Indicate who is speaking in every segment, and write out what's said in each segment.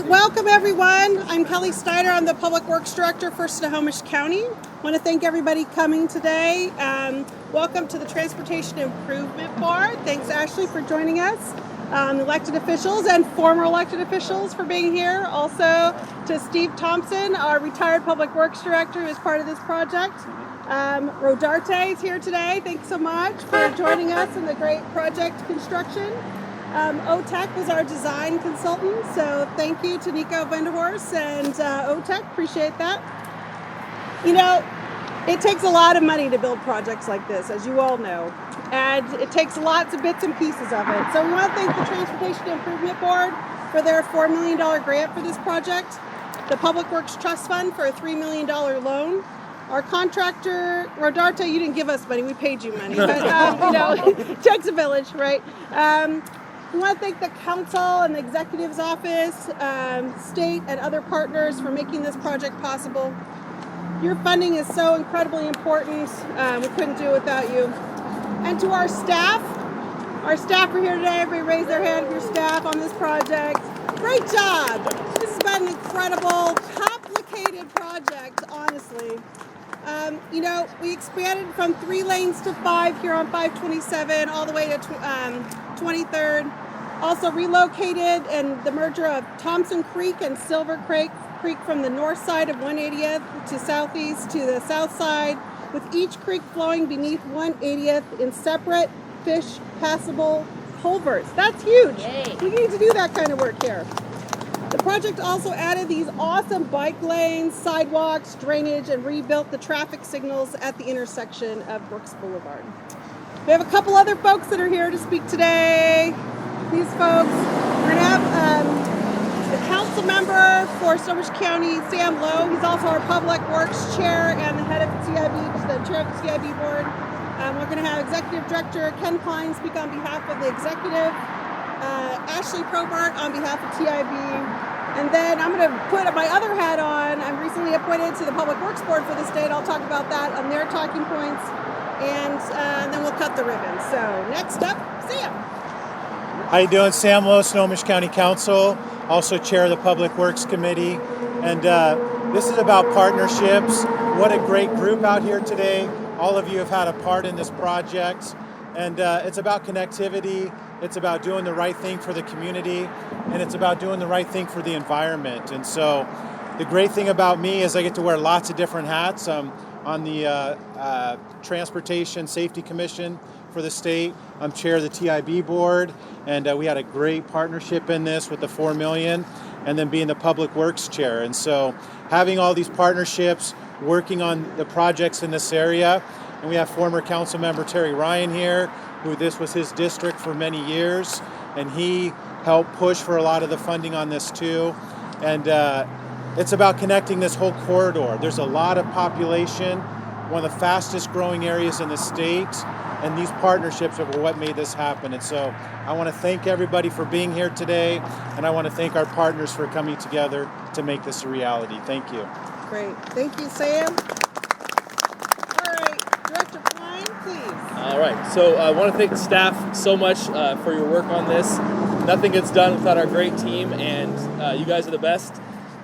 Speaker 1: right, welcome everyone. I'm Kelly Steiner. I'm the Public Works Director for Snohomish County. I want to thank everybody coming today. Welcome to the Transportation Improvement Board. Thanks, Ashley, for joining us. Elected officials and former elected officials for being here. Also to Steve Thompson, our retired Public Works Director, who is part of this project. Rodarte is here today. Thanks so much for joining us in the great project construction. OTEC was our design consultant, so thank you to Nico Vanderhorst and OTEC. Appreciate that. You know, it takes a lot of money to build projects like this, as you all know, and it takes lots of bits and pieces of it. So we want to thank the Transportation Improvement Board for their $4 million grant for this project, the Public Works Trust Fund for a $3 million loan. Our contractor, Rodarte, you didn't give us money, we paid you money, but you know, it takes a village, right? We want to thank the council and the executive's office, state and other partners for making this project possible. Your funding is so incredibly important. We couldn't do it without you. And to our staff are here today. Everybody raise their hand if you're staff on this project. Great job. This has been an incredible, complicated project, honestly. You know, we expanded from 3 lanes to 5 here on 527 all the way to 23rd. Also relocated and the merger of Thompson Creek and Silver Creek from the north side of 180th to southeast to the south side, with each creek flowing beneath 180th in separate fish passable culverts. That's huge.
Speaker 2: Yay.
Speaker 1: We need to do that kind of work here. The project also added these awesome bike lanes, sidewalks, drainage, and rebuilt the traffic signals at the intersection of Brooks Boulevard. We have a couple other folks that are here to speak today. These folks, we're going to have the council member for Snohomish County, Sam Lowe. He's also our Public Works Chair and the head of the TIB, the Chair of the TIB Board. We're going to have Executive Director Ken Klein speak on behalf of the executive. Ashley Probart on behalf of TIB, and then I'm going to put my other hat on. I'm recently appointed to the Public Works Board for the state. I'll talk about that on their talking points, and then we'll cut the ribbon. So next up, Sam.
Speaker 3: How you doing? Sam Lowe, Snohomish County Council, also chair of the Public Works Committee, and this is about partnerships. What a great group out here today. All of you have had a part in this project, and it's about connectivity. It's about doing the right thing for the community, and it's about doing the right thing for the environment. And so the great thing about me is I get to wear lots of different hats. I'm on the Transportation Safety Commission for the state. I'm chair of the TIB board, and we had a great partnership in this with the $4 million, and then being the Public Works chair. And so having all these partnerships, working on the projects in this area, and we have former council member Terry Ryan here, who this was his district for many years, and he helped push for a lot of the funding on this too. And it's about connecting this whole corridor. There's a lot of population, one of the fastest growing areas in the state, and these partnerships are what made this happen. And so I want to thank everybody for being here today, and I want to thank our partners for coming together to make this a reality. Thank you.
Speaker 1: Great. Thank you, Sam. All right, Director Klein, please.
Speaker 4: All right, so I want to thank the staff so much for your work on this. Nothing gets done without our great team, and you guys are the best.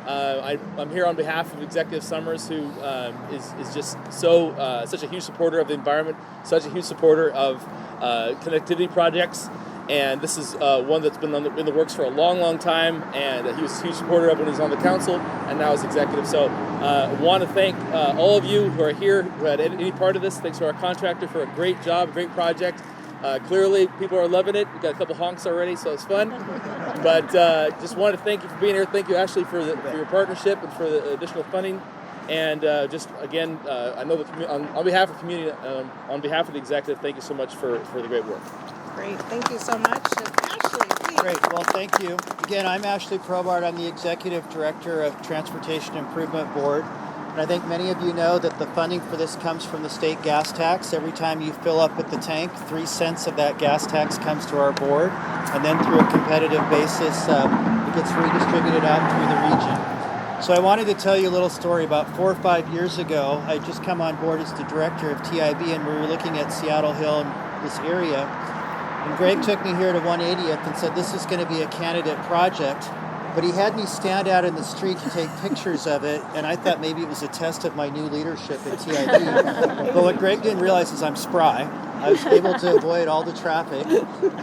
Speaker 4: I'm here on behalf of Executive Summers, who is just such a huge supporter of the environment, such a huge supporter of connectivity projects, and this is one that's been in the works for a long, long time, and he was a huge supporter of when he was on the council, and now as executive. So I want to thank all of you who are here, who had any part of this. Thanks to our contractor for a great job, great project. Clearly, people are loving it. We've got a couple honks already, so it's fun. But just wanted to thank you for being here. Thank you, Ashley, for your partnership and for the additional funding. And just again, I know on behalf of the community, on behalf of the executive, thank you so much for the great work.
Speaker 1: Great, thank you so much. And Ashley, please.
Speaker 5: Great, well, thank you. Again, I'm Ashley Probart. I'm the Executive Director of Transportation Improvement Board. And I think many of you know that the funding for this comes from the state gas tax. Every time you fill up at the tank, 3 cents of that gas tax comes to our board. And then through a competitive basis, it gets redistributed out through the region. So I wanted to tell you a little story. About 4 or 5 years ago, I just come on board as the director of TIB, and we were looking at Seattle Hill and this area. And Greg took me here to 180th and said, this is going to be a candidate project. but he had me stand out in the street to take pictures of it, and I thought maybe it was a test of my new leadership at TID. But what Greg didn't realize is I'm spry. I was able to avoid all the traffic.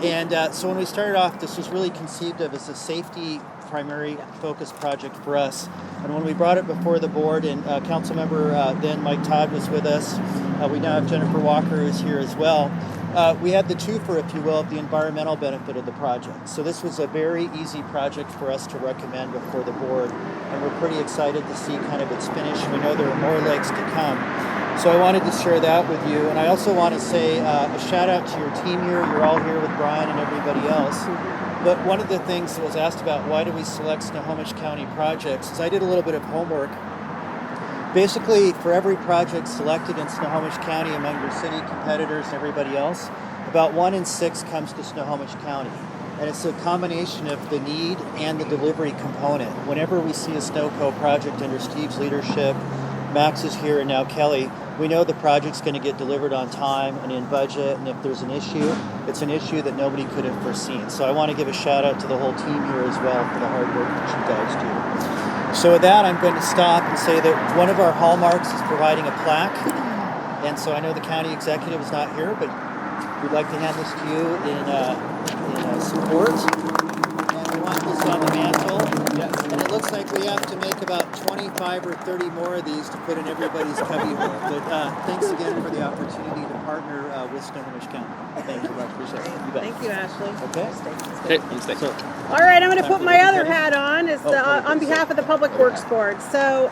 Speaker 5: And so when we started off, this was really conceived of as a safety primary focus project for us. And when we brought it before the board, and council member then Mike Todd was with us, we now have Jennifer Walker who's here as well. We had the twofer, if you will, of the environmental benefit of the project. So this was a very easy project for us to recommend before the board, and we're pretty excited to see kind of its finish. We know there are more legs to come. So I wanted to share that with you, and I also want to say a shout out to your team here. You're all here with Brian and everybody else. But one of the things that was asked about, why do we select Snohomish County projects, is I did a little bit of homework. Basically, for every project selected in Snohomish County among your city competitors and everybody else, about 1 in 6 comes to Snohomish County. And it's a combination of the need and the delivery component. Whenever we see a SNOCO project under Steve's leadership, Max is here and now Kelly, we know the project's going to get delivered on time and in budget, and if there's an issue, it's an issue that nobody could have foreseen. So I want to give a shout out to the whole team here as well for the hard work that you guys do. So with that, I'm going to stop and say that one of our hallmarks is providing a plaque. And so I know the county executive is not here, but we'd like to hand this to you in support. And we want this on the mantle. Yes. And it looks like we have to make about 25 or 30 more of these to put in everybody's cubbyhole. But thanks again for the opportunity to partner with Snohomish County. Thank you, I appreciate it. You bet.
Speaker 1: Thank you, Ashley.
Speaker 4: Okay, you stay.
Speaker 5: So,
Speaker 1: All right, I'm going to put my other hat on on behalf of the Public Works Board. So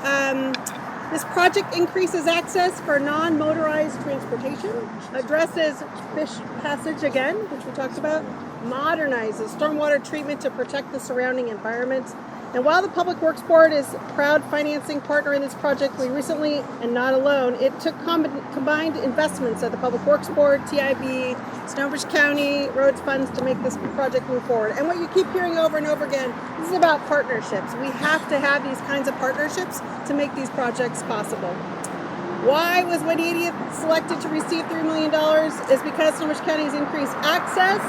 Speaker 1: this project increases access for non-motorized transportation, addresses fish passage again, which we talked about, modernizes stormwater treatment to protect the surrounding environment. And while the Public Works Board is a proud financing partner in this project, we recently, and not alone, it took combined investments of the Public Works Board, TIB, Snohomish County Road funds to make this project move forward. And what you keep hearing over and over again, this is about partnerships. We have to have these kinds of partnerships to make these projects possible. Why was 180th selected to receive $3 million? Is because Snohomish County has increased access,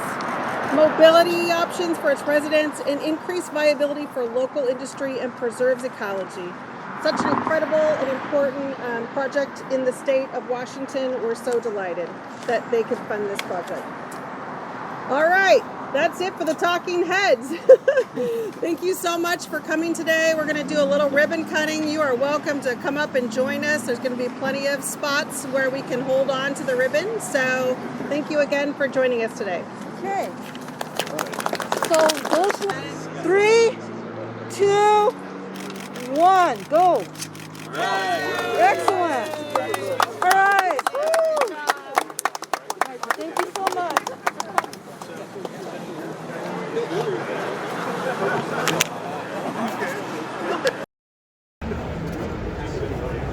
Speaker 1: mobility options for its residents, and increased viability for local industry, and preserves ecology. Such an incredible and important project in the state of Washington. We're so delighted that they could fund this project. All right, that's it for the talking heads. Thank you so much for coming today. We're going to do a little ribbon cutting. You are welcome to come up and join us. There's going to be plenty of spots where we can hold on to the ribbon. So thank you again for joining us today.
Speaker 2: Okay. So those 3, 2, 1, go. All right. Excellent. All right. Woo. Thank you so much.